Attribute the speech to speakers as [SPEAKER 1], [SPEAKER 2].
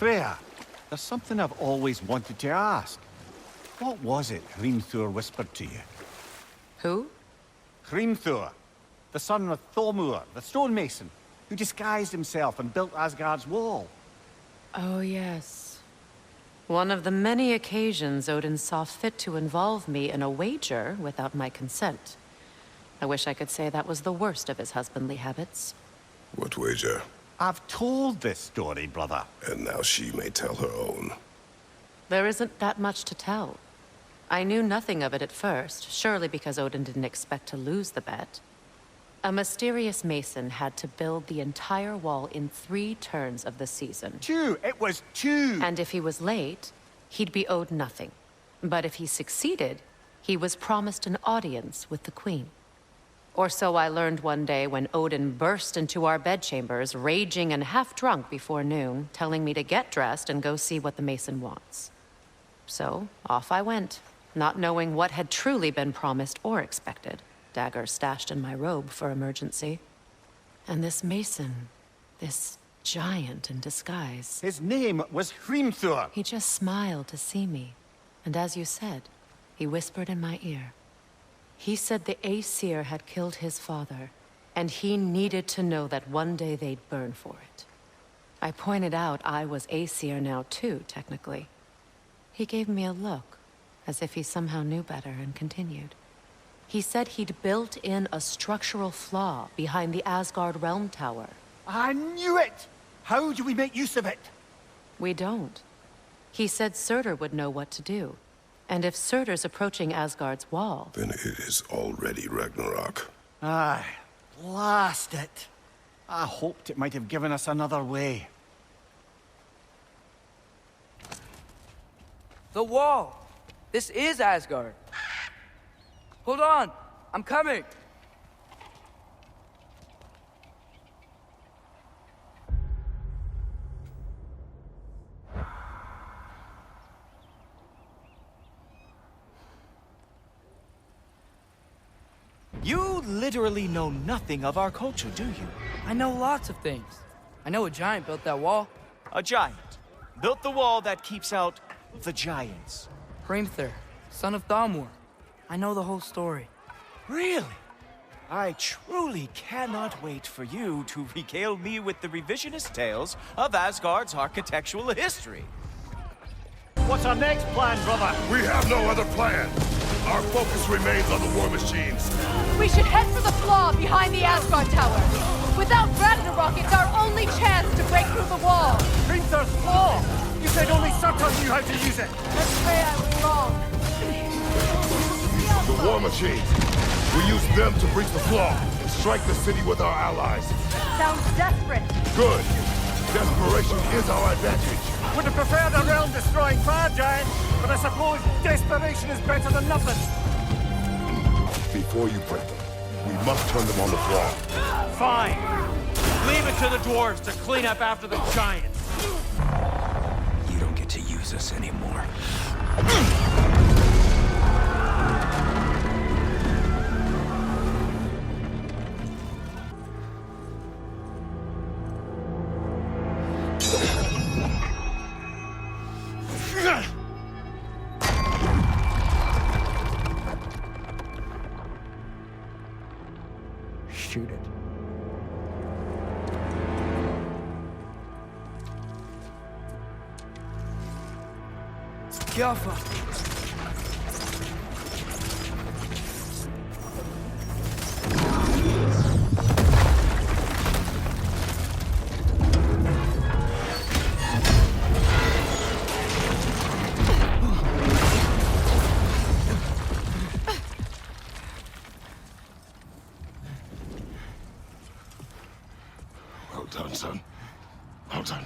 [SPEAKER 1] Freya, there's something I've always wanted to ask. What was it Hrimthur whispered to you?
[SPEAKER 2] Who?
[SPEAKER 1] Hrimthur, the son of Thormur, the stonemason, who disguised himself and built Asgard's wall.
[SPEAKER 2] Oh, yes. One of the many occasions Odin saw fit to involve me in a wager without my consent. I wish I could say that was the worst of his husbandly habits.
[SPEAKER 3] What wager?
[SPEAKER 1] I've told this story, brother.
[SPEAKER 3] And now she may tell her own.
[SPEAKER 2] There isn't that much to tell. I knew nothing of it at first, surely because Odin didn't expect to lose the bet. A mysterious mason had to build the entire wall in 3 turns of the season.
[SPEAKER 1] 2! It was 2!
[SPEAKER 2] And if he was late, he'd be owed nothing. But if he succeeded, he was promised an audience with the queen. Or so I learned one day when Odin burst into our bedchambers, raging and half-drunk before noon, telling me to get dressed and go see what the mason wants. So, off I went, not knowing what had truly been promised or expected. Dagger stashed in my robe for emergency. And this mason, this giant in disguise.
[SPEAKER 1] His name was Hrimthur.
[SPEAKER 2] He just smiled to see me. And as you said, he whispered in my ear. He said the Aesir had killed his father, and he needed to know that one day they'd burn for it. I pointed out I was Aesir now too, technically. He gave me a look, as if he somehow knew better, and continued. He said he'd built in a structural flaw behind the Asgard Realm Tower.
[SPEAKER 1] I knew it! How do we make use of it?
[SPEAKER 2] We don't. He said Surtur would know what to do. And if Surtur's approaching Asgard's wall...
[SPEAKER 3] Then it is already Ragnarok.
[SPEAKER 1] Aye, blast it. I hoped it might have given us another way.
[SPEAKER 4] The wall! This is Asgard! Hold on! I'm coming!
[SPEAKER 5] You literally know nothing of our culture, do you?
[SPEAKER 4] I know lots of things. I know a giant built that wall.
[SPEAKER 5] A giant. Built the wall that keeps out the giants.
[SPEAKER 4] Hrimthur, son of Thamur. I know the whole story.
[SPEAKER 5] Really? I truly cannot wait for you to regale me with the revisionist tales of Asgard's architectural history.
[SPEAKER 1] What's our next plan, brother?
[SPEAKER 3] We have no other plan. Our focus remains on the war machines.
[SPEAKER 6] We should head for the flaw behind the Asgard Tower. Without Ragnarok, it's our only chance to break through the wall.
[SPEAKER 1] Hrimthur's flaw! You said only Surtur knew how to use it.
[SPEAKER 6] Let's say I was wrong.
[SPEAKER 3] The war machines. We use them to breach the flaw and strike the city with our allies.
[SPEAKER 6] Sounds desperate.
[SPEAKER 3] Good. Desperation is our advantage.
[SPEAKER 1] Would have preferred a realm-destroying fire giant, but I suppose desperation is better than nothing.
[SPEAKER 3] Before you break them, we must turn them on the flaw.
[SPEAKER 7] Fine. Leave it to the dwarves to clean up after the giants.
[SPEAKER 5] You don't get to use us anymore.
[SPEAKER 1] Shoot it.
[SPEAKER 4] Jaffa!
[SPEAKER 3] Well done, son. Well done.